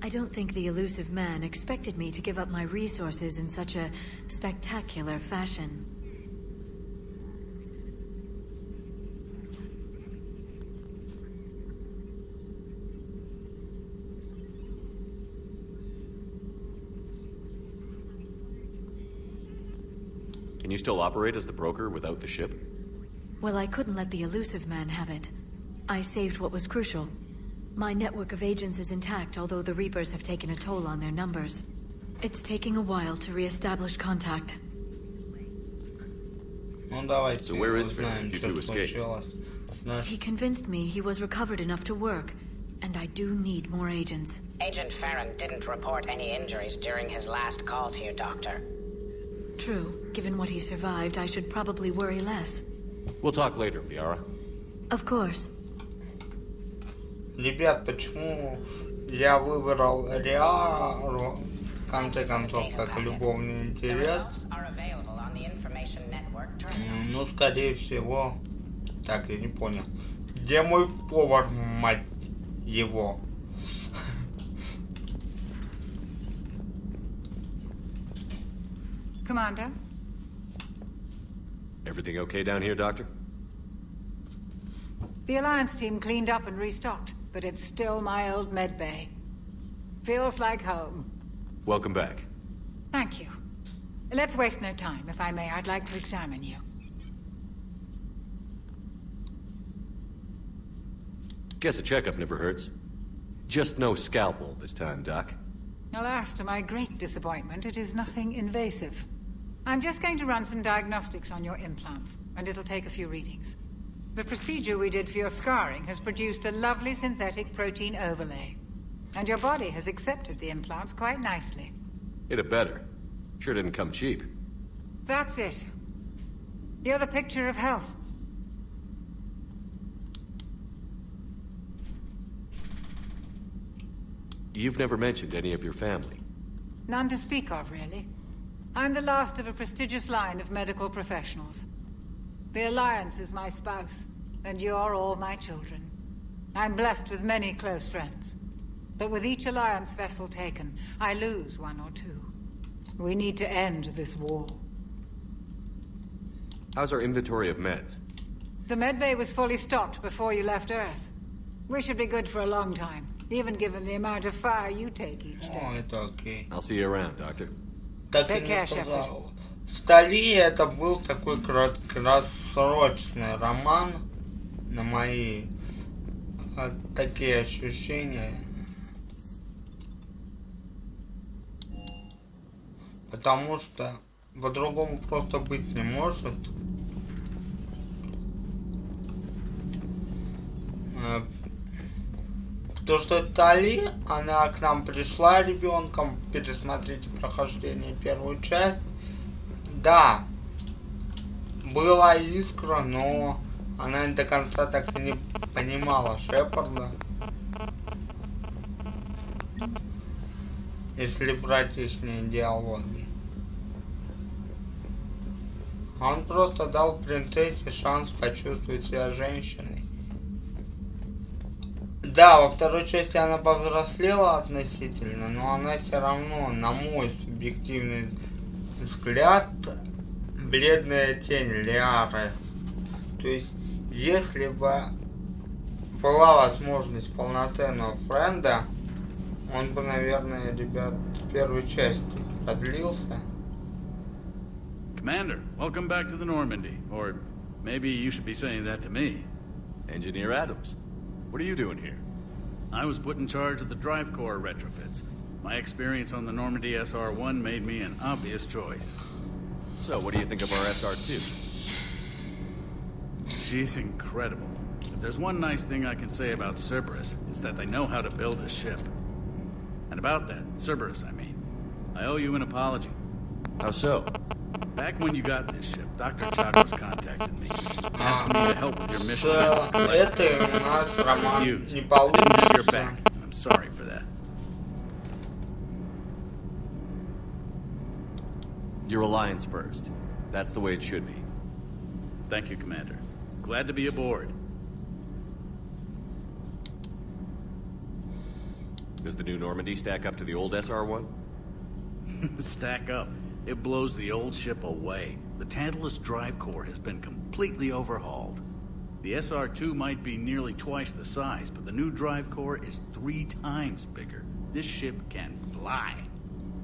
[SPEAKER 9] I don't think the elusive man expected me to give up my resources in such a spectacular fashion.
[SPEAKER 4] Can you still operate as the broker without the ship?
[SPEAKER 9] Well, I couldn't let the elusive man have it. I saved what was crucial. My network of agents is intact, although the Reapers have taken a toll on their numbers. It's taking a while to re-establish contact.
[SPEAKER 4] So where is Farron if you two escaped?
[SPEAKER 9] He convinced me he was recovered enough to work, and I do need more agents.
[SPEAKER 18] Agent Farron didn't report any injuries during his last call to you, Doctor.
[SPEAKER 9] True. Given what he survived, I should probably worry less.
[SPEAKER 4] We'll talk later, Liara.
[SPEAKER 9] Of course.
[SPEAKER 1] Ребят, почему я выбрал Риару, в конце концов, как любовный интерес? Ну, скорее всего... Так, я не понял. Где мой повар, мать его?
[SPEAKER 19] Commander?
[SPEAKER 4] Everything okay down here, Doctor?
[SPEAKER 19] The Alliance team cleaned up and restocked, but it's still my old med bay. Feels like home.
[SPEAKER 4] Welcome back.
[SPEAKER 19] Thank you. Let's waste no time. If I may, I'd like to examine you.
[SPEAKER 4] Guess a checkup never hurts. Just no scalpel this time, Doc.
[SPEAKER 19] Alas, to my great disappointment, it is nothing invasive. I'm just going to run some diagnostics on your implants, and it'll take a few readings. The procedure we did for your scarring has produced a lovely synthetic protein overlay. And your body has accepted the implants quite nicely.
[SPEAKER 4] It had better. Sure didn't come cheap.
[SPEAKER 19] That's it. You're the picture of health.
[SPEAKER 4] You've never mentioned any of your family.
[SPEAKER 19] None to speak of, really. I'm the last of a prestigious line of medical professionals. The Alliance is my spouse, and you're all my children. I'm blessed with many close friends. But with each Alliance vessel taken, I lose one or two. We need to end this war.
[SPEAKER 4] How's our inventory of meds?
[SPEAKER 19] The medbay was fully stocked before you left Earth. We should be good for a long time, even given the amount of fire you take each day.
[SPEAKER 1] О, это окей.
[SPEAKER 4] I'll see you around, Doctor.
[SPEAKER 1] Так и не сказал. Стали это был такой краткосрочный роман на мои такие ощущения. Потому что по-другому просто быть не может. То, что Тали, она к нам пришла ребенком, пересмотрите прохождение первую часть. Да, была искра, но она до конца так и не понимала Шепарда. Если брать их диалоги. Он просто дал принцессе шанс почувствовать себя женщиной. Да, во второй части она повзрослела относительно, но она все равно, на мой субъективный взгляд, бледная тень Лиары. То есть, если бы была возможность полноценного френда, он бы, наверное, ребят, в первой части продлился.
[SPEAKER 20] Commander, welcome back to the Normandy. Or maybe you should be saying that to me.
[SPEAKER 4] Engineer Adams, what are you doing here?
[SPEAKER 20] I was put in charge of the drive core retrofits. My experience on the Normandy SR-1 made me an obvious choice.
[SPEAKER 4] So, what do you think of our SR-2?
[SPEAKER 20] She's incredible. If there's one nice thing I can say about Cerberus, it's that they know how to build a ship. And about that, Cerberus, I mean, I owe you an apology.
[SPEAKER 4] How so?
[SPEAKER 20] Back when you got this ship, Dr. Chakos contacted me, asking me to help with your mission.
[SPEAKER 1] Этой у нас роман не получится.
[SPEAKER 20] I'm sorry for that.
[SPEAKER 4] Your alliance first. That's the way it should be.
[SPEAKER 20] Thank you, Commander. Glad to be aboard.
[SPEAKER 4] Does the new Normandy stack up to the old SR-1?
[SPEAKER 20] Stack up. It blows the old ship away. The Tantalus drive core has been completely overhauled. The SR-2 might be nearly twice the size, but the new drive core is 3 times bigger. This ship can fly.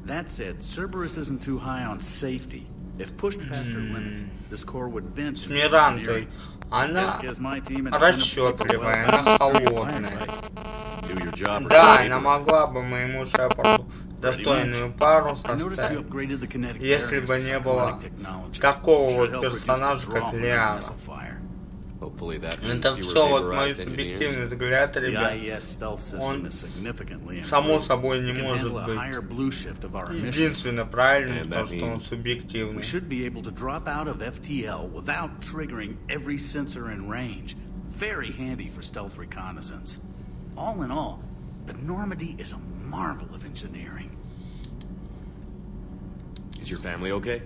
[SPEAKER 20] That said, Cerberus isn't too high on safety. If pushed past her limits, this core would vent.
[SPEAKER 1] С Мирантой. Она расчетливая, она холодная. Да, она могла бы моему Шепарду достойную пару составить, если бы не было такого вот персонажа, как Лиара. Это все вот мой субъективный взгляд, ребят. Он, само собой, не может быть единственно правильным, потому что он субъективный.
[SPEAKER 20] Very handy for stealth reconnaissance. All in all, the Normandy is a marvel of engineering.
[SPEAKER 4] Is your family okay?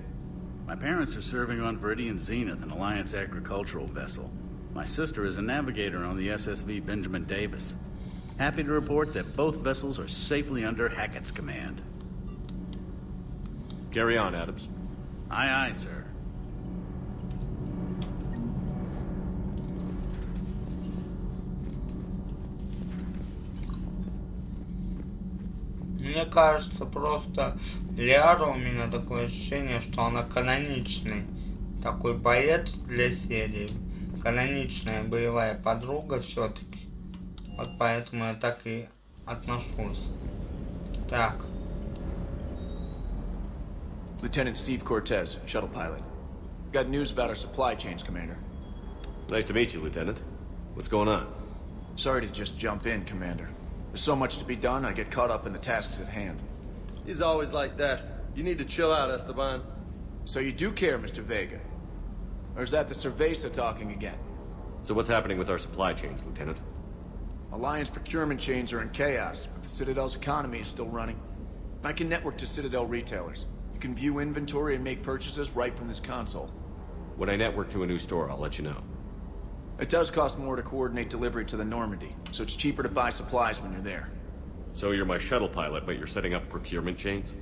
[SPEAKER 20] My parents are serving on Viridian Zenith, an Alliance agricultural vessel. My sister is a navigator on the SSV Benjamin Davis. Happy to report that both vessels are safely under Hackett's command.
[SPEAKER 4] Carry on, Adams.
[SPEAKER 20] Aye, aye, sir.
[SPEAKER 1] Мне кажется, просто Лиара, у меня такое ощущение, что она каноничный такой боец для серии. Каноничная боевая подруга все-таки. Вот поэтому я так и отношусь. Так.
[SPEAKER 21] Lieutenant Steve Cortez, shuttle pilot. Got news about our supply chains, Commander.
[SPEAKER 4] Nice to meet you, Lieutenant. What's going on?
[SPEAKER 21] Sorry to just jump in, Commander. There's so much to be done, I get caught up in the tasks at hand.
[SPEAKER 10] He's always like that. You need to chill out, Esteban.
[SPEAKER 21] So you do care, Mr. Vega? Or is that the Cerveza talking again?
[SPEAKER 4] So what's happening with our supply chains, Lieutenant?
[SPEAKER 21] Alliance procurement chains are in chaos, but the Citadel's economy is still running. I can network to Citadel retailers. You can view inventory and make purchases right from this console.
[SPEAKER 4] When I network to a new store, I'll let you know.
[SPEAKER 21] It does cost more to coordinate delivery to the Normandy, so it's cheaper to buy supplies when you're there.
[SPEAKER 4] So you're my shuttle pilot, but you're setting up procurement chains?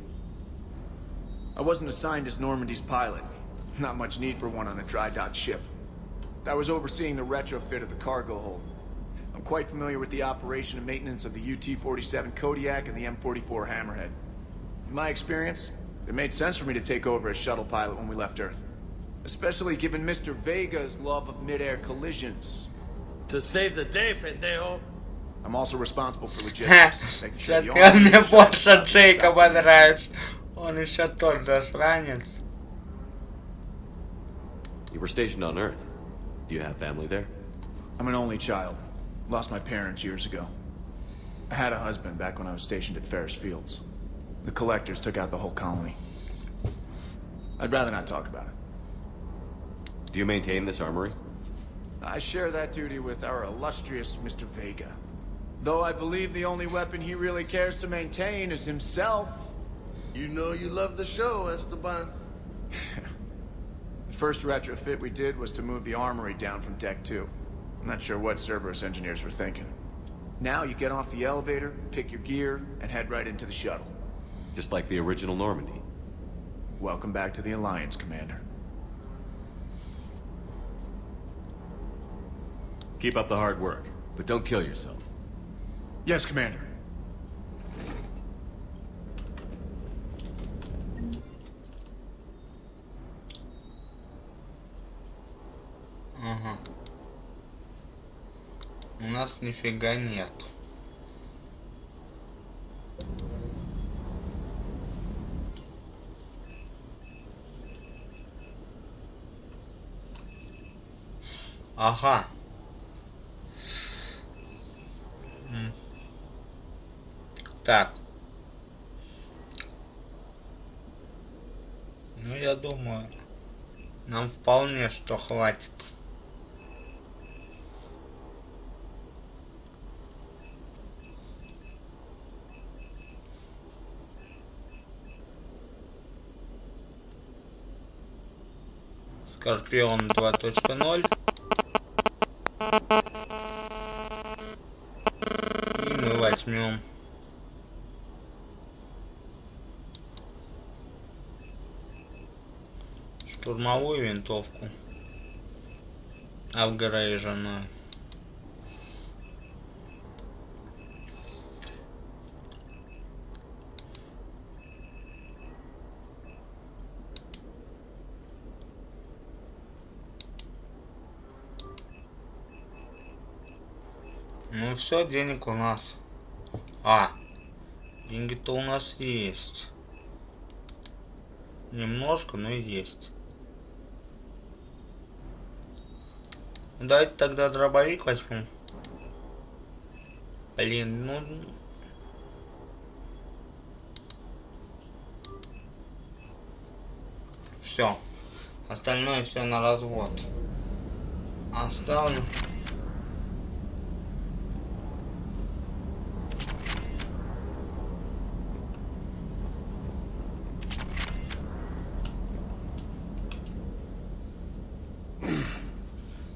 [SPEAKER 21] I wasn't assigned as Normandy's pilot. Not much need for one on a dry dock ship. I was overseeing the retrofit of the cargo hold. I'm quite familiar with the operation and maintenance of the UT-47 Kodiak and the M44 Hammerhead. In my experience, it made sense for me to take over as shuttle pilot when we left Earth. Especially given Mr. Vega's love of mid-air collisions.
[SPEAKER 10] To save the day, pendejo.
[SPEAKER 21] I'm also responsible for logistics.
[SPEAKER 1] Сейчас мне больше Джейкоба нравится. Он еще тот засранец.
[SPEAKER 4] You were stationed on Earth. Do you have family there?
[SPEAKER 21] I'm an only child. Lost my parents years ago. I had a husband back when I was stationed at Ferris Fields. The collectors took out the whole colony. I'd rather not talk about it.
[SPEAKER 4] Do you maintain this armory?
[SPEAKER 21] I share that duty with our illustrious Mr. Vega. Though I believe the only weapon he really cares to maintain is himself.
[SPEAKER 10] You know you love the show, Esteban.
[SPEAKER 21] The first retrofit we did was to move the armory down from Deck 2. I'm not sure what Cerberus engineers were thinking. Now you get off the elevator, pick your gear, and head right into the shuttle.
[SPEAKER 4] Just like the original Normandy.
[SPEAKER 21] Welcome back to the Alliance, Commander.
[SPEAKER 4] Keep up the hard work, but don't kill yourself.
[SPEAKER 21] Yes, Commander.
[SPEAKER 1] Ага. У нас нифига нет. Ага. Так. Ну, я думаю, нам вполне что хватит. Скорпион 2.0. И мы возьмем штурмовую винтовку апгрейженную. Ну все, денег у нас. Деньги-то у нас есть. Немножко, но есть. Давайте тогда дробовик возьмем. Блин, ну... Все. Остальное все на развод. Оставлю.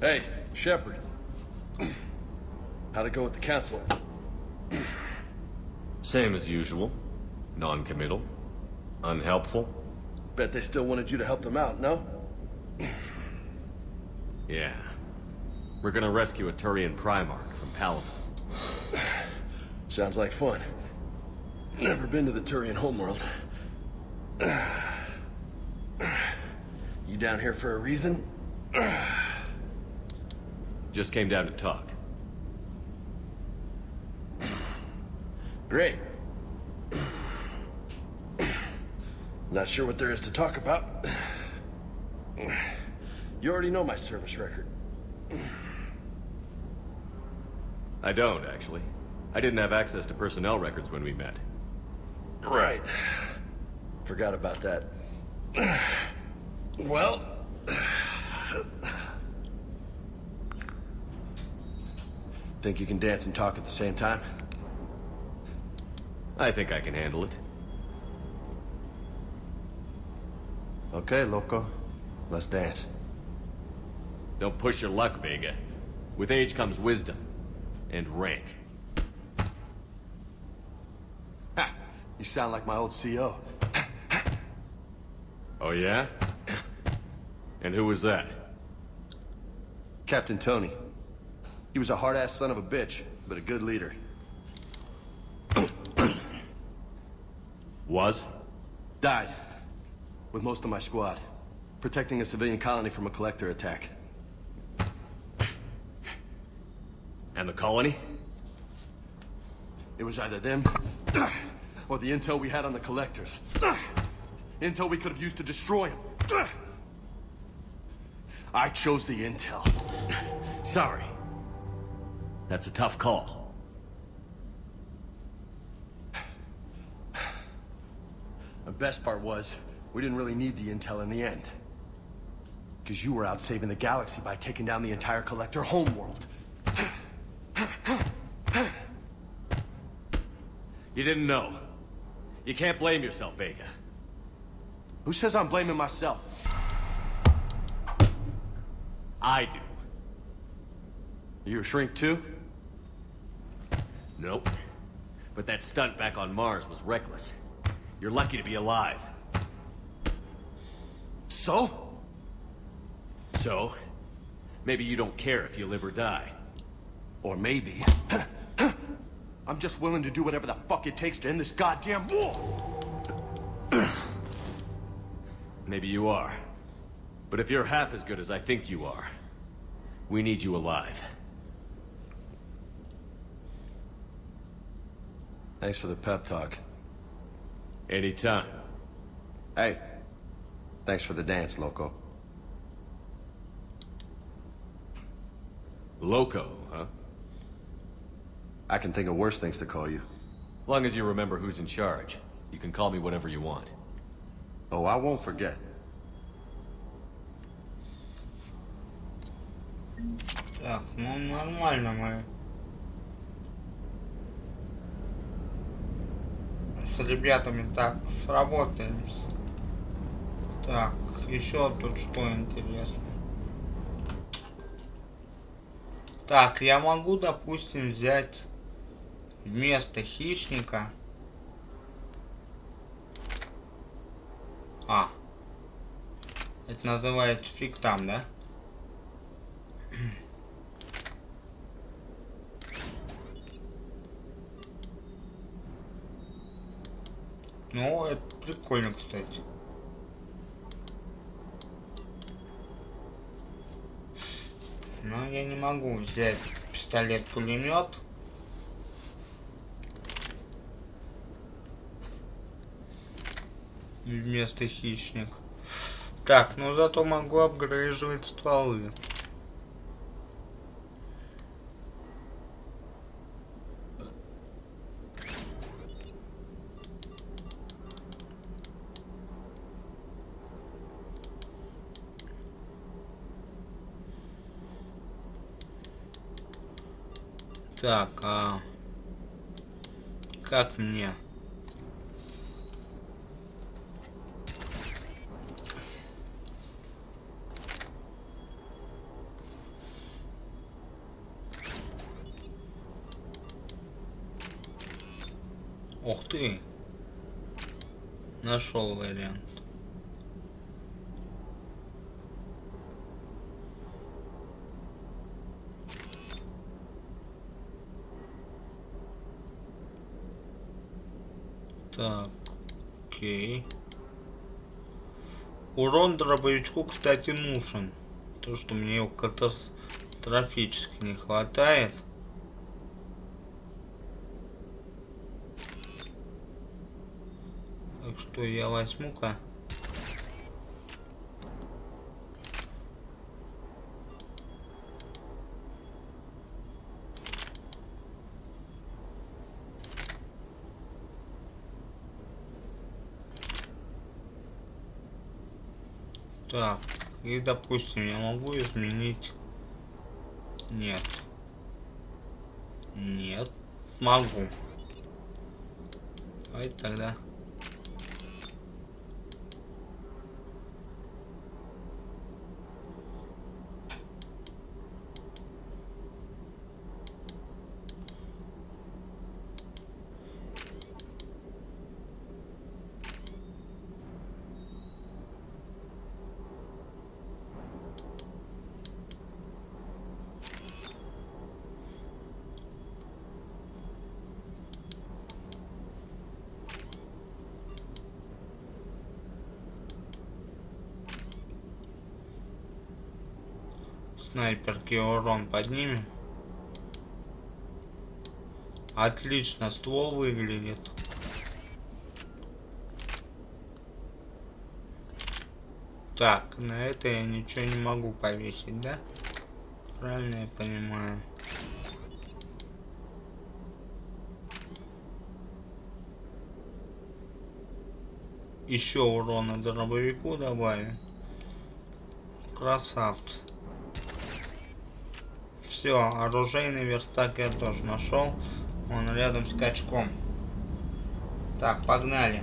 [SPEAKER 10] Hey, Shepard. How'd it go with the council?
[SPEAKER 4] Same as usual. Non-committal. Unhelpful.
[SPEAKER 10] Bet they still wanted you to help them out, no?
[SPEAKER 4] Yeah. We're gonna rescue a Turian Primarch from Paladin.
[SPEAKER 10] Sounds like fun. Never been to the Turian homeworld. You down here for a reason?
[SPEAKER 4] Just came down to talk.
[SPEAKER 10] Great. Not sure what there is to talk about. You already know my service record.
[SPEAKER 4] I don't, actually. I didn't have access to personnel records when we met.
[SPEAKER 10] Right. Forgot about that. Well... Think you can dance and talk at the same time?
[SPEAKER 4] I think I can handle it.
[SPEAKER 10] Okay, loco. Let's dance.
[SPEAKER 4] Don't push your luck, Vega. With age comes wisdom. And rank.
[SPEAKER 10] Ha! You sound like my old CO.
[SPEAKER 4] Oh, yeah? And who was that?
[SPEAKER 10] Captain Tony. He was a hard-ass son of a bitch, but a good leader.
[SPEAKER 4] Was?
[SPEAKER 10] Died. With most of my squad. Protecting a civilian colony from a collector attack.
[SPEAKER 4] And the colony?
[SPEAKER 10] It was either them, or the intel we had on the collectors. Intel we could have used to destroy them. I chose the intel.
[SPEAKER 4] Sorry. That's a tough call.
[SPEAKER 10] The best part was, we didn't really need the intel in the end. Because you were out saving the galaxy by taking down the entire Collector homeworld.
[SPEAKER 4] You didn't know. You can't blame yourself, Vega.
[SPEAKER 10] Who says I'm blaming myself?
[SPEAKER 4] I do.
[SPEAKER 10] You a shrink too?
[SPEAKER 4] Nope. But that stunt back on Mars was reckless. You're lucky to be alive.
[SPEAKER 10] So?
[SPEAKER 4] So? Maybe you don't care if you live or die.
[SPEAKER 10] Or maybe... I'm just willing to do whatever the fuck it takes to end this goddamn war!
[SPEAKER 4] Maybe you are. But if you're half as good as I think you are, we need you alive.
[SPEAKER 10] Thanks for the pep talk.
[SPEAKER 4] Anytime.
[SPEAKER 10] Hey, thanks for the dance, loco.
[SPEAKER 4] Loco, huh?
[SPEAKER 10] I can think of worse things to call you.
[SPEAKER 4] Long as you remember who's in charge, you can call me whatever you want.
[SPEAKER 10] Oh, I won't forget.
[SPEAKER 1] Так, ну нормально мы с ребятами так сработаемся. Так. еще тут что интересно. Так, я могу, допустим, взять вместо хищника. Это называется фиг там, да? Ну, это прикольно, кстати. Но я не могу взять пистолет-пулемет. Вместо хищник. Так, ну зато могу апгрейживать стволы. Так, как мне? Ух ты! Нашел вариант. Так, окей. Урон дробовичку, кстати, нужен. То, что мне его катастрофически не хватает. Так что я возьму-ка. Так, и допустим, я могу изменить. Нет. Нет. Могу. Давайте тогда. Снайперки урон поднимем. Отлично, ствол выглядит. Так, на это я ничего не могу повесить, да? Правильно я понимаю. Еще урона дробовику добавим. Красавцы. Все, оружейный верстак я тоже нашел. Он рядом с качком. Так, погнали.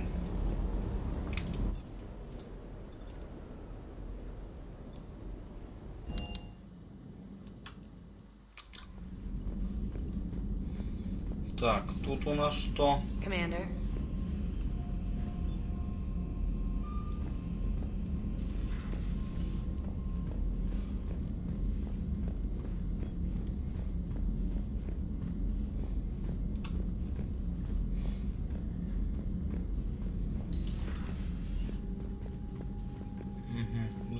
[SPEAKER 1] Так, тут у нас что?
[SPEAKER 16] Commander.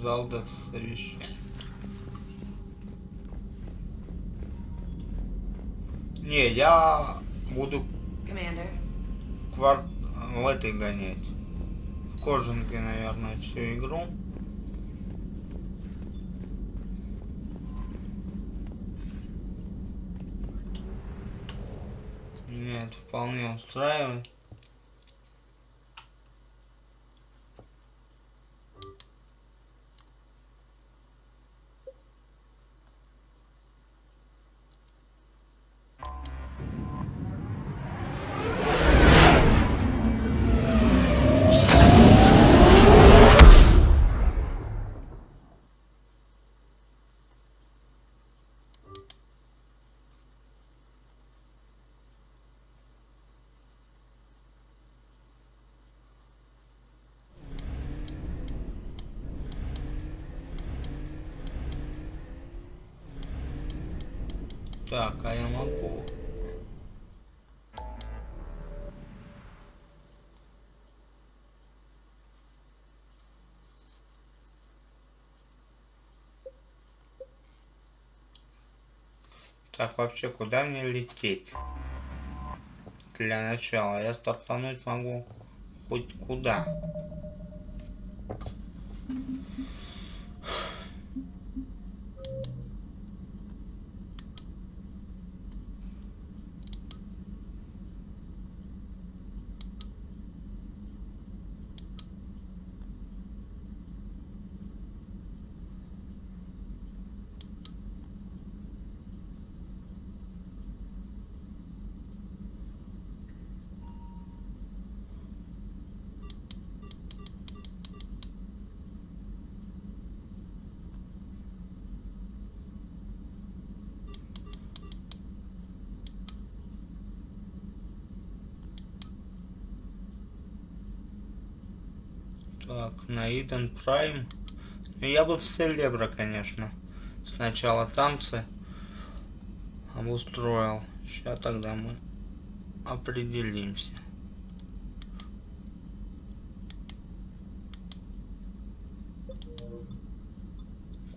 [SPEAKER 1] Зал до совещания. Не, я буду в этой гонять. В кожанке, наверное, всю игру. Меня это вполне устраивает. Так, а я могу. Так, вообще, куда мне лететь? Для начала я стартануть могу хоть куда. Так, на Иден Прайм. Ну, я был Селебра, конечно. Сначала танцы обустроил. Сейчас тогда мы определимся.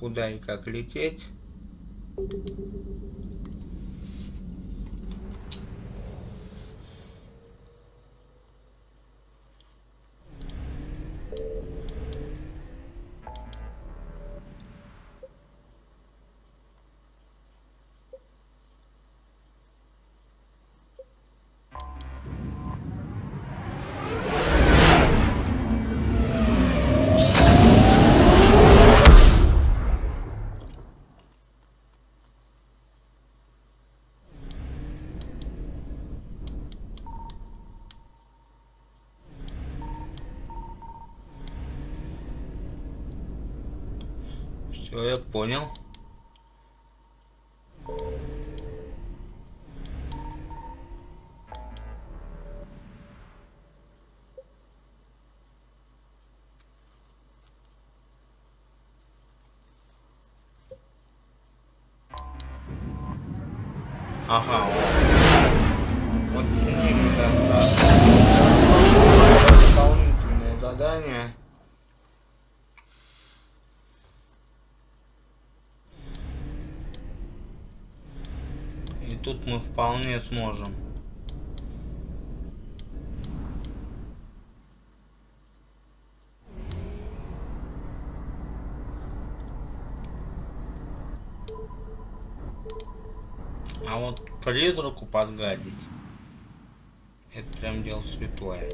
[SPEAKER 1] Куда и как лететь. Все, я понял. Ага, вот с ним как раз дополнительное задание. И тут мы вполне сможем. А вот призраку подгадить, это прям дело святое.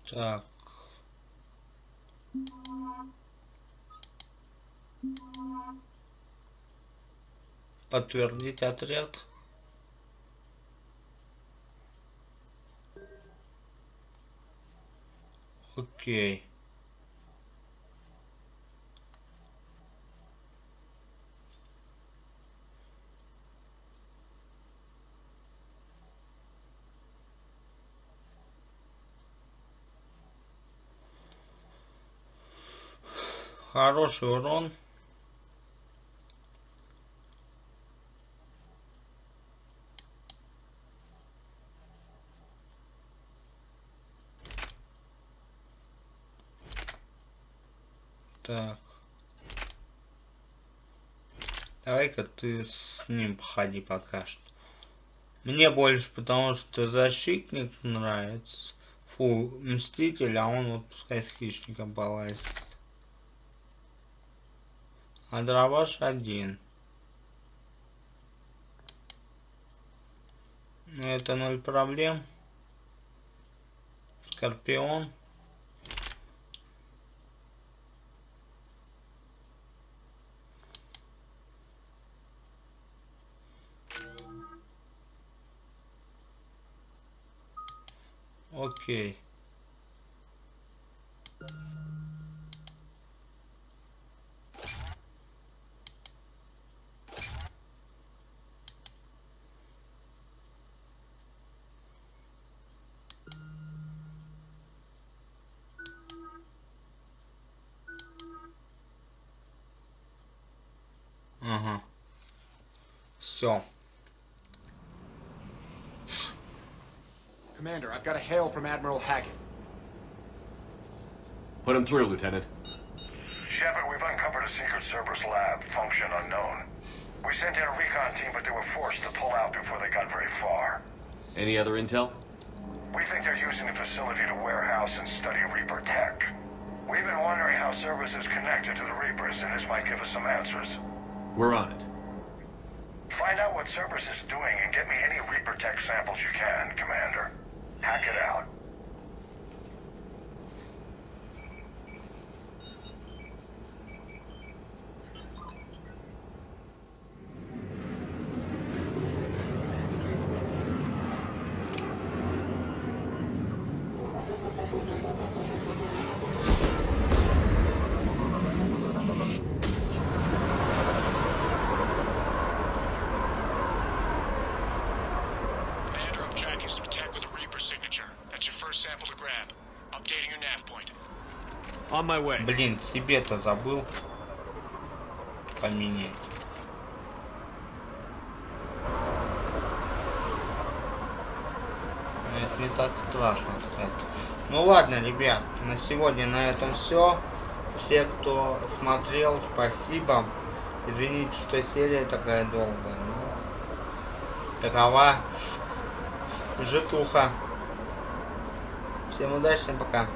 [SPEAKER 1] Так. Подтвердить отряд. Окей. Хороший урон. Так. Давай-ка ты с ним походи пока что. Мне больше потому что защитник нравится. Фу, мститель, а он вот пускай с хищником полазит. А дробаш один. Ну это 0 проблем. Скорпион. Окей. Все.
[SPEAKER 21] Commander, I've got a hail from Admiral Hackett.
[SPEAKER 4] Put him through, Lieutenant.
[SPEAKER 11] Shepard, we've uncovered a secret Cerberus lab, function unknown. We sent in a recon team, but they were forced to pull out before they got very far.
[SPEAKER 4] Any other intel?
[SPEAKER 11] We think they're using the facility to warehouse and study Reaper tech. We've been wondering how Cerberus is connected to the Reapers, and this might give us some answers.
[SPEAKER 4] We're on it.
[SPEAKER 11] Find out what Cerberus is doing and get me any Reaper tech samples you can, Commander. Hack it out.
[SPEAKER 1] Блин, себе-то забыл поменять. Это не так страшно, кстати. Ну ладно, ребят, на сегодня на этом все. Все, кто смотрел, спасибо. Извините, что серия такая долгая. Но такова житуха. Всем удачи, всем пока.